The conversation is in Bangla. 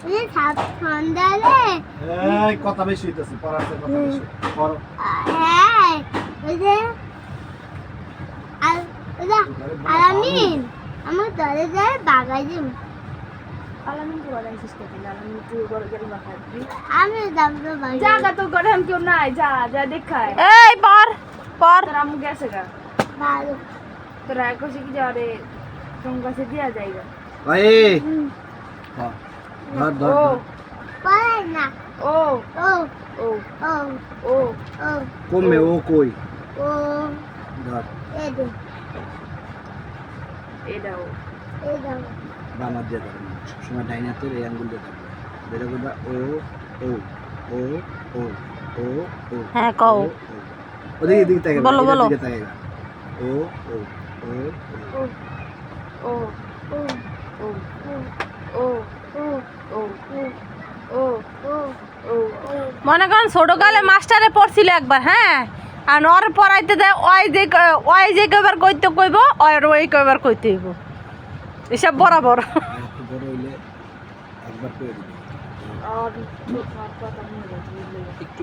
এই সাত সন্ধ্যালে এই কথা বেশি হইতাছে পড়াতে কথা বেশি পড়ো হ্যাঁ ওই যে আর ওই যে আলামিন আমার দরে যায় বাগাই দিম আলামিন তো বানাইছিস কেন আলামিন তুই ঘরে গেলি বাগাই আমি যাব তো বাগাই জায়গা তো ঘরে আমি কেউ নাই যা যা দেখায় এই পর পর তোর আম্মু গেছে গা ভালো তোরা কইছে কি যারে তোর কাছে দিয়া যাইগা ভাই হ্যাঁ ধর ধর ও পড়াই না ও ও ও ও ও ও কমে ও কই ও ধর এদে এটাও এদে বামার দিয়ে ধর সবসময় ডাইনাতে এই আঙ্গুল দিয়ে ধর বেরো করবা ও ও ও ও ও ও হ্যাঁ কও ওদিকে দিকে তাকাবে বলো, বলো। দিকে তাকাবে ও ও ও ও ও ও ও ও ও ও ও ও ও ও ও মনে করেন ছোটকালে মাস্টারে পড়ছিল একবার হ্যাঁ আর ওর পড়াইতে দেয় ওই যে কয়বার কইতে কইব আর ওই কয়বার কইতে হইব এসব বরাবর এত বড় হইলে একবার করে দিবে আর কথা মনে রাখবি একটু